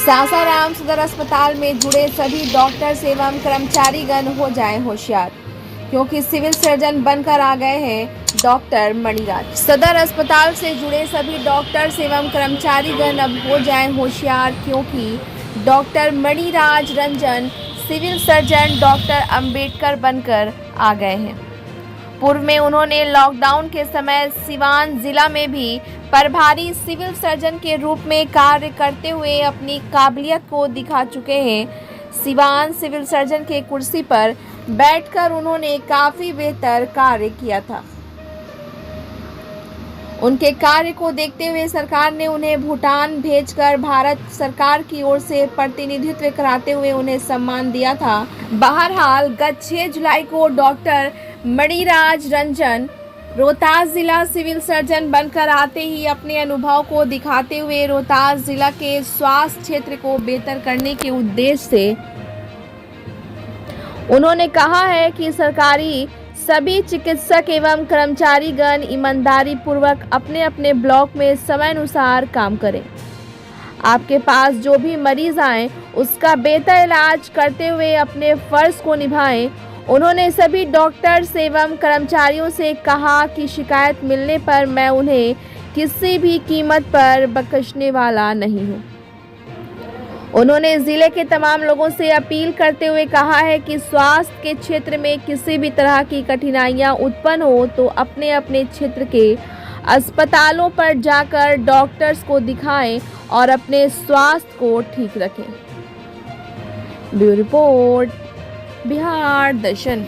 सासाराम सदर अस्पताल में जुड़े सभी डॉक्टर्स एवं कर्मचारीगण हो जाएं होशियार, क्योंकि सिविल सर्जन बनकर आ गए हैं डॉक्टर मणिराज। सदर अस्पताल से जुड़े सभी डॉक्टर्स एवं कर्मचारीगण अब हो जाएं होशियार, क्योंकि doctor Maniraj Ranjan civil surgeon doctor Ambedkar बनकर आ गए हैं। पूर्व में उन्होंने लॉकडाउन के समय सिवान जिला में भी प्रभारी सिविल सर्जन के रूप में कार्य करते हुए अपनी काबिलियत को दिखा चुके हैं। सिवान सिविल सर्जन के कुर्सी पर बैठकर उन्होंने काफी बेहतर कार्य किया था। उनके कार्य को देखते हुए सरकार ने उन्हें भूटान भेजकर भारत सरकार की ओर से प्रतिनिधित्व कराते हुए उन्हें सम्मान दिया था। बहरहाल गत 6 जुलाई को डॉक्टर मणिराज रंजन रोहतास जिला सिविल सर्जन बनकर आते ही अपने अनुभव को दिखाते हुए रोहतास जिला के स्वास्थ्य क्षेत्र को बेहतर करने के उद्देश्य से उन्होंने कहा है कि सरकारी सभी चिकित्सक एवं कर्मचारीगण ईमानदारी पूर्वक अपने अपने ब्लॉक में समय अनुसार काम करें। आपके पास जो भी मरीज आए उसका बेहतर इलाज करते हुए अपने फर्ज को निभाएं। उन्होंने सभी डॉक्टर्स एवं कर्मचारियों से कहा कि शिकायत मिलने पर मैं उन्हें किसी भी कीमत पर बख्शने वाला नहीं हूं। उन्होंने जिले के तमाम लोगों से अपील करते हुए कहा है कि स्वास्थ्य के क्षेत्र में किसी भी तरह की कठिनाइयां उत्पन्न हो तो अपने अपने क्षेत्र के अस्पतालों पर जाकर डॉक्टर्स को दिखाएं और अपने स्वास्थ्य को ठीक रखें। ब्यूरो रिपोर्ट, बिहार दर्शन।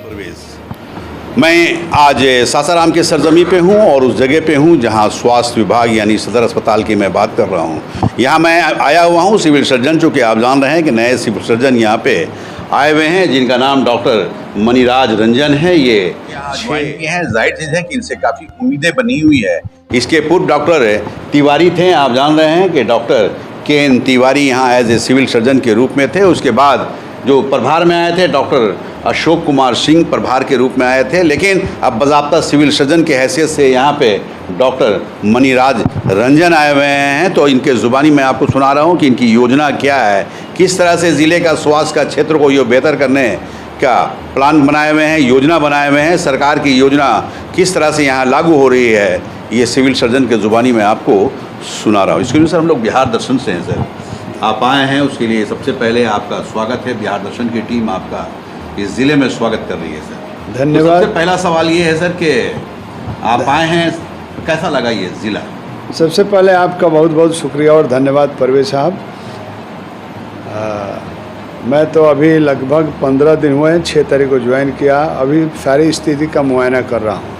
मैं आज सासाराम के सरजमी पे हूँ और उस जगह पे हूँ जहाँ स्वास्थ्य विभाग यानी सदर अस्पताल की मैं बात कर रहा हूँ। यहाँ मैं आया हुआ हूँ सिविल सर्जन, चूँकि आप जान रहे हैं कि नए सिविल सर्जन यहाँ पे आए हुए हैं जिनका नाम डॉक्टर मणिराज रंजन है। ये हैं, जाहिर चीज़ है कि इनसे काफ़ी उम्मीदें बनी हुई है। इसके पूर्व डॉक्टर तिवारी थे, आप जान रहे हैं कि डॉक्टर के तिवारी यहाँ एज ए सिविल सर्जन के रूप में थे। उसके बाद जो प्रभार में आए थे डॉक्टर अशोक कुमार सिंह प्रभार के रूप में आए थे, लेकिन अब बाज़ाब्ता सिविल सर्जन के हैसियत से यहाँ पे डॉक्टर मणिराज रंजन आए हुए हैं। तो इनके ज़ुबानी मैं आपको सुना रहा हूँ कि इनकी योजना क्या है, किस तरह से ज़िले का स्वास्थ्य का क्षेत्र को ये बेहतर करने का प्लान बनाए हुए हैं, योजना बनाए हुए हैं। सरकार की योजना किस तरह से यहाँ लागू हो रही है, ये सिविल सर्जन के ज़ुबानी में आपको सुना रहा हूँ। इसके लिए सर हम लोग बिहार दर्शन से हैं सर, आप आए हैं उसके लिए सबसे पहले आपका स्वागत है। बिहार दर्शन की टीम आपका इस ज़िले में स्वागत कर रही है सर। धन्यवाद। तो सबसे पहला सवाल ये है सर कि आप आए हैं, कैसा लगा ये ज़िला? सबसे पहले आपका बहुत बहुत शुक्रिया और धन्यवाद परवेश साहब। मैं तो अभी लगभग 15 दिन हुए हैं, 6 तारीख को ज्वाइन किया। अभी सारी स्थिति का मुआयना कर रहा हूँ।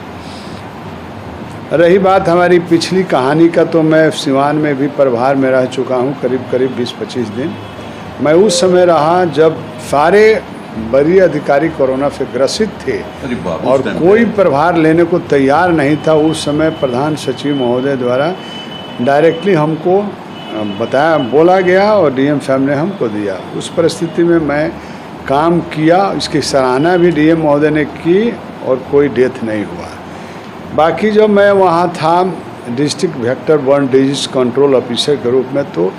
रही बात हमारी पिछली कहानी का, तो मैं सिवान में भी प्रभार में रह चुका हूँ करीब 20-25 दिन। मैं उस समय रहा जब सारे वरीय अधिकारी कोरोना से ग्रसित थे और कोई प्रभार लेने को तैयार नहीं था। उस समय प्रधान सचिव महोदय द्वारा डायरेक्टली हमको बोला गया और डीएम साहब ने हमको दिया। उस परिस्थिति में मैं काम किया, इसकी सराहना भी डीएम महोदय ने की और कोई डेथ नहीं हुआ। बाकी जब मैं वहाँ था district vector burn disease control officer के रूप में, तो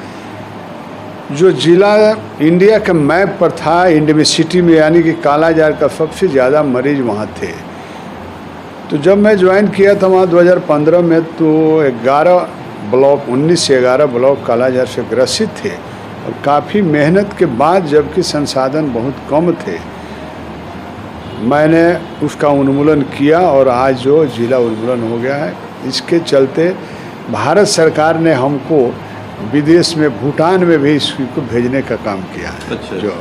जो जिला इंडिया के मैप पर था इंडमिसिटी में, यानी कि कालाजार का सबसे ज़्यादा मरीज वहाँ थे। तो जब मैं ज्वाइन किया था वहाँ 2015 में, तो 11 ब्लॉक 19 से 11 ब्लॉक कालाजार से ग्रसित थे और काफ़ी मेहनत के बाद, जबकि संसाधन बहुत कम थे, मैंने उसका उन्मूलन किया और आज जो जिला उन्मूलन हो गया है। इसके चलते भारत सरकार ने हमको विदेश में भूटान में भी इसको भेजने का काम किया है। अच्छा। जो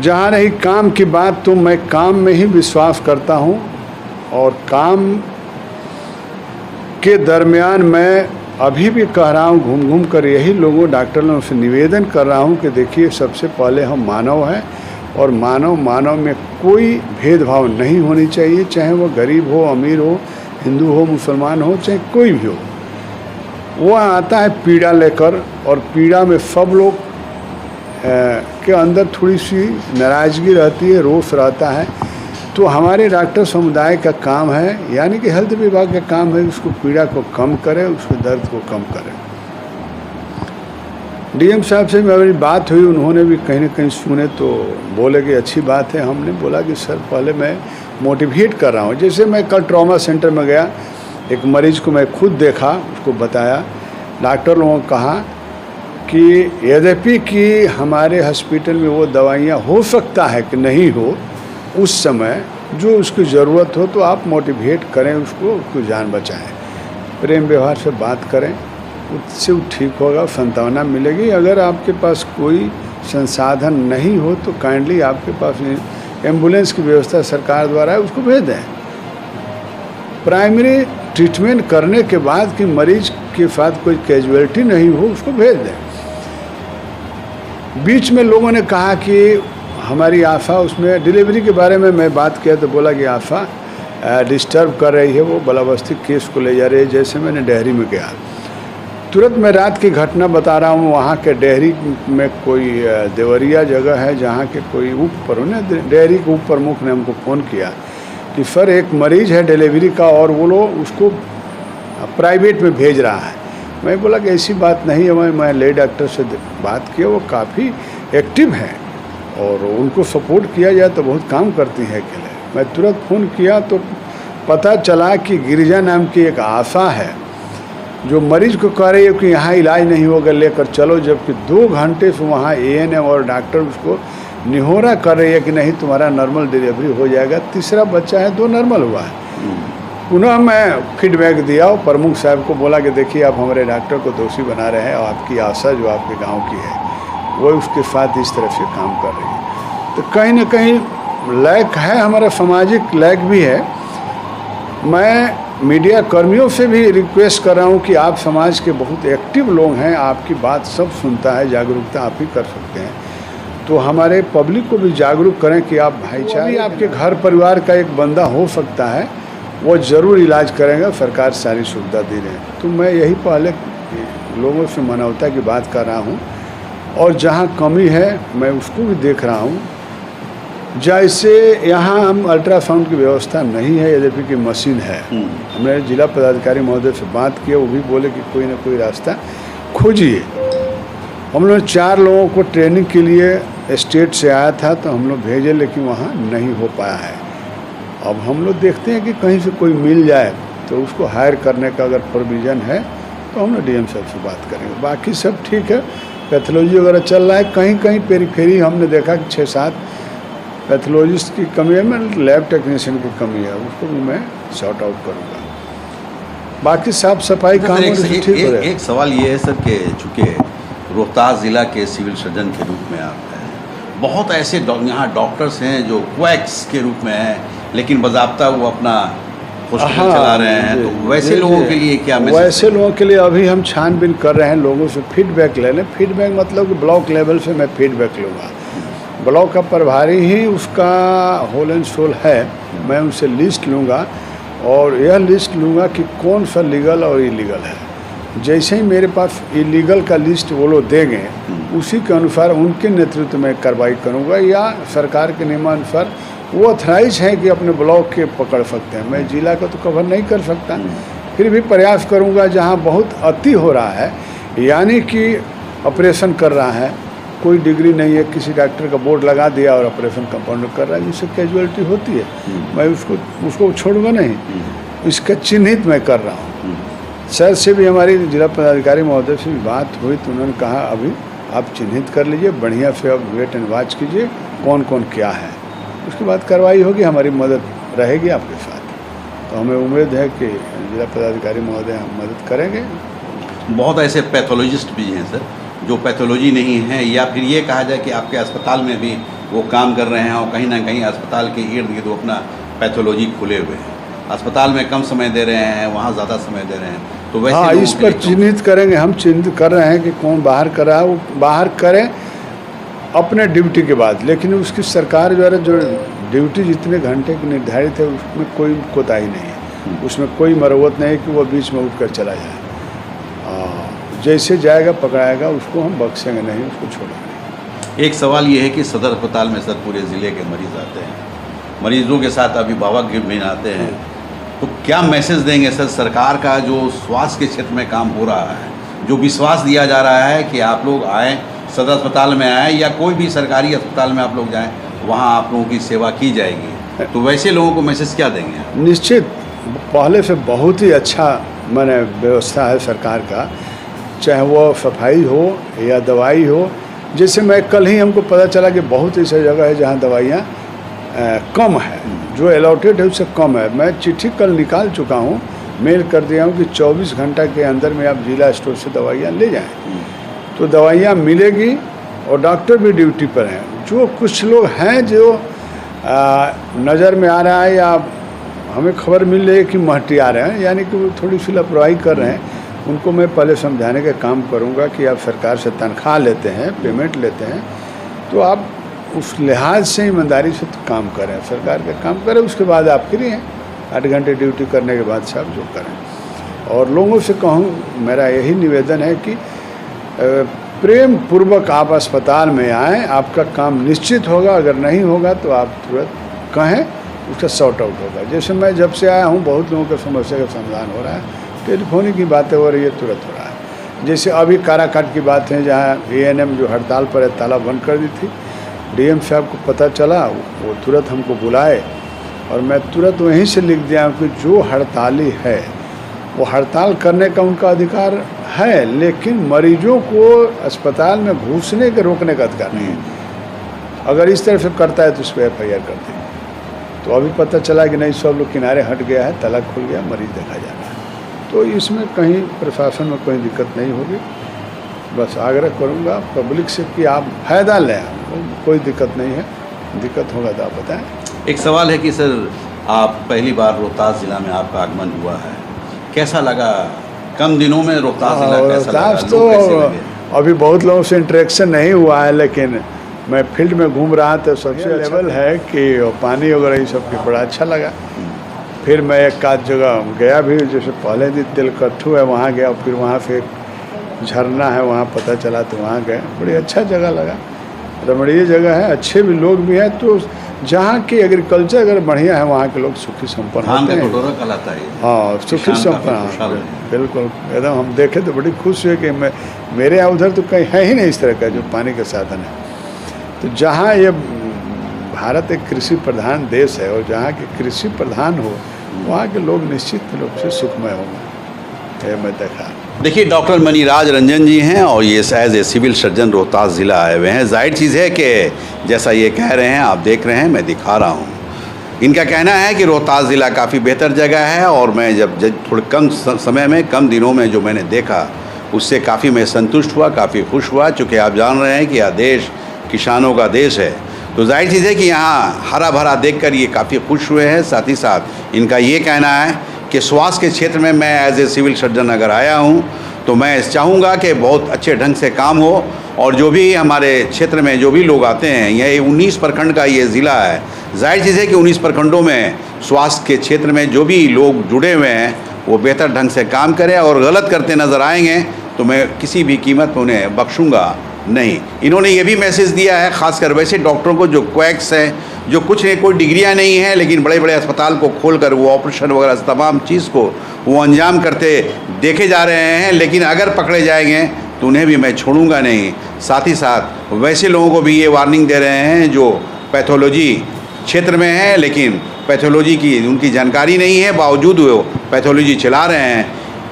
जहाँ रही काम की बात, तो मैं काम में ही विश्वास करता हूँ और काम के दरमियान मैं अभी भी कह रहा हूँ, घूम घूम कर यही डॉक्टरों से निवेदन कर रहा हूँ कि देखिए, सबसे पहले हम मानव हैं और मानव में कोई भेदभाव नहीं होनी चाहिए, चाहे वो गरीब हो, अमीर हो, हिंदू हो, मुसलमान हो, चाहे कोई भी हो। वो आता है पीड़ा लेकर और पीड़ा में सब लोग के अंदर थोड़ी सी नाराज़गी रहती है, रोष रहता है। तो हमारे डॉक्टर समुदाय का काम है, यानी कि हेल्थ विभाग का काम है, उसको पीड़ा को कम करे, उसके दर्द को कम करे। डीएम साहब से मेरी बात हुई, उन्होंने भी कहीं ना कहीं सुने तो बोले कि अच्छी बात है। हमने बोला कि सर पहले मैं मोटिवेट कर रहा हूँ। जैसे मैं कल ट्रॉमा सेंटर में गया, एक मरीज़ को मैं खुद देखा, उसको बताया, डॉक्टर लोगों को कहा कि यद्यपि कि हमारे हॉस्पिटल में वो दवाइयाँ हो सकता है कि नहीं हो उस समय, जो उसकी ज़रूरत हो तो आप मोटिवेट करें उसको जान बचाएं, प्रेम व्यवहार से बात करें, उससे वो ठीक होगा, सांत्वना मिलेगी। अगर आपके पास कोई संसाधन नहीं हो तो काइंडली आपके पास एम्बुलेंस की व्यवस्था सरकार द्वारा है, उसको भेज दें। प्राइमरी ट्रीटमेंट करने के बाद कि मरीज के साथ कोई कैजुअलिटी नहीं हो उसको भेज दें। बीच में लोगों ने कहा कि हमारी आशा, उसमें डिलीवरी के बारे में मैं बात किया तो बोला कि आशा डिस्टर्ब कर रही है, वो बलाबस्ती केस को ले जा रही है। जैसे मैंने डेहरी में गया, तुरंत मैं रात की घटना बता रहा हूँ, वहाँ के डेहरी में कोई देवरिया जगह है जहाँ के कोई उप प्रमुख, डेहरी के उप प्रमुख ने हमको फ़ोन किया कि सर एक मरीज़ है डिलीवरी का और वो लोग उसको प्राइवेट में भेज रहा है। मैं बोला कि ऐसी बात नहीं है, मैं ले डॉक्टर से बात किया, वो काफ़ी एक्टिव हैं और उनको सपोर्ट किया जाए तो बहुत काम करती है अकेले। मैं तुरंत फ़ोन किया तो पता चला कि गिरिजा नाम की एक आशा है जो मरीज को कह रही है कि यहाँ इलाज नहीं होगा, लेकर चलो, जबकि 2 घंटे से वहाँ एएनएम और डॉक्टर उसको निहोरा कर रही है कि नहीं तुम्हारा नॉर्मल डिलीवरी हो जाएगा। तीसरा बच्चा है, 2 नॉर्मल हुआ है। पुनः मैं फीडबैक दिया और प्रमुख साहब को बोला कि देखिए आप हमारे डॉक्टर को दोषी बना रहे हैं और आपकी आशा जो आपके गांव की है वो उसके साथ इस तरह से काम कर रही है। तो कहीं ना कहीं लैक है, हमारा सामाजिक लैक भी है। मैं मीडिया कर्मियों से भी रिक्वेस्ट कर रहा हूं कि आप समाज के बहुत एक्टिव लोग हैं, आपकी बात सब सुनता है, जागरूकता आप ही कर सकते हैं, तो हमारे पब्लिक को भी जागरूक करें कि आप भाईचारे, आपके घर परिवार का एक बंदा हो सकता है, वो ज़रूर इलाज करेगा, सरकार सारी सुविधा दे रहे हैं। तो मैं यही पहले लोगों से मानवता की बात कर रहा हूँ और जहाँ कमी है मैं उसको भी देख रहा हूँ। जैसे यहाँ हम अल्ट्रासाउंड की व्यवस्था नहीं है, यद्यपि की मशीन है। हमने जिला पदाधिकारी महोदय से बात की, वो भी बोले कि कोई ना कोई रास्ता खोजिए। हम लोग 4 लोगों को ट्रेनिंग के लिए स्टेट से आया था तो हम लोग भेजे, लेकिन वहाँ नहीं हो पाया है। अब हम लोग देखते हैं कि कहीं से कोई मिल जाए तो उसको हायर करने का अगर प्रोविज़न है तो हम लोग डीएम साहब से बात करेंगे। बाकी सब ठीक है, पैथोलॉजी वगैरह चल रहा है। कहीं कहीं पेरीफेरी हमने देखा कि 6-7 पैथोलॉजिस्ट की कमी है, मैं लैब टेक्नीशियन की कमी है, उसको भी मैं सॉर्ट आउट करूँगा। बाकी साफ सफाई काम ठीक हो रहा है। एक सवाल ये है सर कि चूँकि रोहतास ज़िला के सिविल सर्जन के रूप में आप हैं, बहुत ऐसे यहाँ डॉक्टर्स हैं जो क्वैक्स के रूप में हैं, लेकिन बाज़ाब्ता वो अपना हॉस्पिटल चला रहे हैं, तो वैसे लोगों के लिए क्या मैसेज? वैसे लोगों के लिए अभी हम छानबीन कर रहे हैं, लोगों से फीडबैक ले लें। फीडबैक मतलब कि ब्लॉक लेवल से मैं फीडबैक लूँगा, ब्लॉक का प्रभारी ही उसका होल एंड सोल है, मैं उनसे लिस्ट लूँगा और यह लिस्ट लूँगा कि कौन सा लीगल और इलीगल है। जैसे ही मेरे पास इलीगल का लिस्ट वो लोग देंगे, उसी के अनुसार उनके नेतृत्व में कार्रवाई करूँगा, या सरकार के नियमानुसार वो ऑथराइज है कि अपने ब्लॉक के पकड़ सकते हैं। मैं जिला का तो कवर नहीं कर सकता, फिर भी प्रयास करूँगा जहाँ बहुत अति हो रहा है, यानी कि ऑपरेशन कर रहा है, कोई डिग्री नहीं है, किसी डॉक्टर का बोर्ड लगा दिया और ऑपरेशन कंपाउंडर कर रहा है, जिससे कैजुअलिटी होती है, मैं उसको छोड़ूंगा नहीं, इसका चिन्हित मैं कर रहा हूँ। सर से भी हमारी जिला पदाधिकारी महोदय से भी बात हुई तो उन्होंने कहा अभी आप चिन्हित कर लीजिए, बढ़िया से अब वेट एंड वॉच कीजिए कौन कौन क्या है, उसके बाद कार्रवाई होगी, हमारी मदद रहेगी आपके साथ। तो हमें उम्मीद है कि जिला पदाधिकारी महोदय हम मदद करेंगे। बहुत ऐसे पैथोलॉजिस्ट भी हैं सर जो पैथोलॉजी नहीं है, या फिर ये कहा जाए कि आपके अस्पताल में भी वो काम कर रहे हैं और कहीं ना कहीं अस्पताल के इर्द गिर्द वो अपना पैथोलॉजी खुले हुए हैं, अस्पताल में कम समय दे रहे हैं, वहाँ ज़्यादा समय दे रहे हैं, तो वैसे हाँ, इस पर चिन्हित करेंगे, हम चिन्हित कर रहे हैं कि कौन बाहर कर रहा है, वो बाहर करें अपने ड्यूटी के बाद, लेकिन उसकी सरकार द्वारा जो ड्यूटी जितने घंटे की निर्धारित है उसमें कोई कोताही नहीं है, उसमें कोई मरम्मत नहीं है कि वो बीच में उठकर चला जाए। जैसे जाएगा पकड़ाएगा उसको हम बख्शेंगे नहीं, उसको छोड़ेंगे। एक सवाल ये है कि सदर अस्पताल में सर पूरे ज़िले के मरीज़ आते हैं, मरीज़ों के साथ अभिभावक भी आते हैं, तो क्या मैसेज देंगे सर? सरकार का जो स्वास्थ्य के क्षेत्र में काम हो रहा है जो विश्वास दिया जा रहा है कि आप लोग आएँ, सदर अस्पताल में आएँ या कोई भी सरकारी अस्पताल में आप लोग जाएँ, वहाँ आप लोगों की सेवा की जाएगी, तो वैसे लोगों को मैसेज क्या देंगे आप? निश्चित पहले से बहुत ही अच्छा माने व्यवस्था है सरकार का, चाहे वो सफाई हो या दवाई हो। जैसे मैं कल ही हमको पता चला कि बहुत ऐसी जगह है जहाँ दवाइयाँ कम है, जो अलॉटेड है उससे कम है। मैं चिट्ठी कल निकाल चुका हूँ, मेल कर दिया हूँ कि 24 घंटा के अंदर में आप जिला स्टोर से दवाइयाँ ले जाएं, तो दवाइयाँ मिलेगी और डॉक्टर भी ड्यूटी पर हैं। जो कुछ लोग हैं जो नज़र में आ रहा है या हमें खबर मिल रही है कि महटी आ रहे हैं, यानी कि वो थोड़ी सी लापरवाही कर रहे हैं, उनको मैं पहले समझाने का काम करूंगा कि आप सरकार से तनख्वाह लेते हैं, पेमेंट लेते हैं, तो आप उस लिहाज से ईमानदारी से तो काम करें, सरकार का काम करें, उसके बाद आप फ्री हैं। 8 घंटे ड्यूटी करने के बाद से आप जो करें। और लोगों से कहूँ, मेरा यही निवेदन है कि प्रेम पूर्वक आप अस्पताल में आएँ, आपका काम निश्चित होगा। अगर नहीं होगा तो आप तुरंत कहें, उसका सॉर्ट आउट होगा। जैसे मैं जब से आया हूँ बहुत लोगों की समस्या का समाधान हो रहा है, टेलीफोनिक की बातें हो रही है, तुरंत हो रहा है। जैसे अभी काराकाट की बात है, जहाँ ANM जो हड़ताल पर है ताला बंद कर दी थी, DM साहब को पता चला, वो तुरंत हमको बुलाए और मैं तुरंत वहीं से लिख दिया कि जो हड़ताली है वो हड़ताल करने का उनका अधिकार है, लेकिन मरीजों को अस्पताल में घुसने के रोकने का अधिकार नहीं है। अगर इस तरह से करता है तो उस पर FIR कर दें। तो अभी पता चला कि नहीं, सब लोग किनारे हट गया है, ताला खुल गया, मरीज देखा जा रहा है। तो इसमें कहीं प्रशासन में कोई दिक्कत नहीं होगी। बस आग्रह करूंगा पब्लिक से कि आप फ़ायदा लें, कोई दिक्कत नहीं है। दिक्कत होगा तो आप बताएं। एक सवाल है कि सर, आप पहली बार रोहतास ज़िला में आपका आगमन हुआ है, कैसा लगा? कम दिनों में रोहतास ज़िला कैसा लगा? रोहतास तो अभी बहुत लोगों से इंटरेक्शन नहीं हुआ है, लेकिन मैं फील्ड में घूम रहा था, सबसे लेवल है कि पानी वगैरह ये सब की बड़ा अच्छा लगा। फिर मैं एक आध जगह गया भी, जैसे पहले दिन तेलकट्ठू है वहाँ गया, फिर वहाँ से एक झरना है वहाँ पता चला तो वहाँ गए, बड़ी अच्छा जगह लगा, रमणीय जगह है, अच्छे भी लोग भी हैं। तो जहाँ की एग्रीकल्चर अगर बढ़िया है, वहाँ के लोग सुखी संपन्न होते हैं। कटोरा कहलाता है। हाँ, सुखी संपन्न, बिल्कुल एकदम। हम देखे तो बड़ी खुश हुए कि मेरे यहाँ उधर तो कहीं है ही नहीं इस तरह का जो पानी का साधन है। तो जहाँ ये भारत एक कृषि प्रधान देश है और जहाँ की कृषि प्रधान हो, वहाँ के लोग निश्चित रूप से सुखमय होंगे, ये मैं देखा। देखिए, डॉक्टर मनीराज रंजन जी हैं और ये as a civil surgeon Rohtas ज़िला आए हुए हैं। जाहिर चीज़ है कि जैसा ये कह रहे हैं, आप देख रहे हैं, मैं दिखा रहा हूँ। इनका कहना है कि रोहतास ज़िला काफ़ी बेहतर जगह है और मैं जब थोड़े कम समय में, कम दिनों में जो मैंने देखा, उससे काफ़ी मैं संतुष्ट हुआ, काफ़ी खुश हुआ। चूँकि आप जान रहे हैं कि यह देश किसानों का देश है, तो जाहिर चीज़ है कि यहाँ हरा भरा देखकर ये काफ़ी खुश हुए हैं। साथ ही साथ इनका ये कहना है कि स्वास्थ्य के क्षेत्र में मैं एज ए सिविल सर्जन अगर आया हूँ तो मैं चाहूँगा कि बहुत अच्छे ढंग से काम हो और जो भी हमारे क्षेत्र में जो भी लोग आते हैं, यह 19 प्रखंड का ये ज़िला है। जाहिर चीज़ है कि 19 प्रखंडों में स्वास्थ्य के क्षेत्र में जो भी लोग जुड़े हुए हैं वो बेहतर ढंग से काम करें, और गलत करते नज़र आएंगे तो मैं किसी भी कीमत पर उन्हें बख्शूँगा नहीं। इन्होंने ये भी मैसेज दिया है, ख़ासकर वैसे डॉक्टरों को जो क्वैक्स हैं, जो कुछ नहीं, कोई डिग्रियां नहीं हैं, लेकिन बड़े बड़े अस्पताल को खोलकर वो ऑपरेशन वगैरह तमाम चीज़ को वो अंजाम करते देखे जा रहे हैं, लेकिन अगर पकड़े जाएंगे तो उन्हें भी मैं छोड़ूंगा नहीं। साथ ही साथ वैसे लोगों को भी ये वार्निंग दे रहे हैं जो पैथोलॉजी क्षेत्र में हैं, लेकिन पैथोलॉजी की उनकी जानकारी नहीं है, बावजूद वो पैथोलॉजी चला रहे हैं।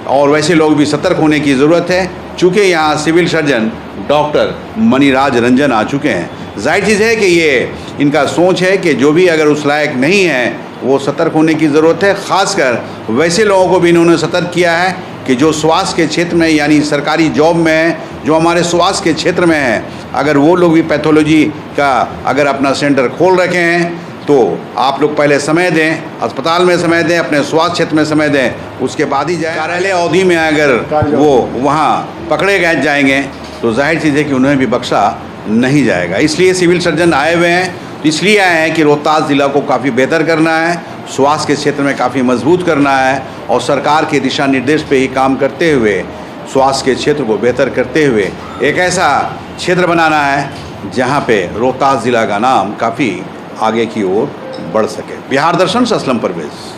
और वैसे लोग भी सतर्क होने की ज़रूरत है, चूँकि यहाँ civil surgeon doctor Maniraj Ranjan आ चुके हैं। जाहिर चीज़ है कि ये इनका सोच है कि जो भी अगर उस लायक नहीं है वो सतर्क होने की ज़रूरत है। ख़ासकर वैसे लोगों को भी इन्होंने सतर्क किया है कि जो स्वास्थ्य के क्षेत्र में, यानी सरकारी जॉब में है, जो हमारे स्वास्थ्य के क्षेत्र में है, अगर वो लोग भी पैथोलॉजी का अगर अपना सेंटर खोल रखे हैं तो आप लोग पहले समय दें, अस्पताल में समय दें, अपने स्वास्थ्य क्षेत्र में समय दें, उसके बाद ही जाए। कार्यालय अवधि में अगर वो वहाँ पकड़े गए जाएंगे तो जाहिर चीज़ है कि उन्हें भी बख्शा नहीं जाएगा। इसलिए सिविल सर्जन आए हुए हैं, तो इसलिए आए हैं कि रोहतास ज़िला को काफ़ी बेहतर करना है, स्वास्थ्य के क्षेत्र में काफ़ी मजबूत करना है और सरकार के दिशा निर्देश पे ही काम करते हुए स्वास्थ्य के क्षेत्र को बेहतर करते हुए एक ऐसा क्षेत्र बनाना है जहाँ पे रोहतास ज़िला का नाम काफ़ी आगे की ओर बढ़ सके। बिहार दर्शन से असलम परवेज़।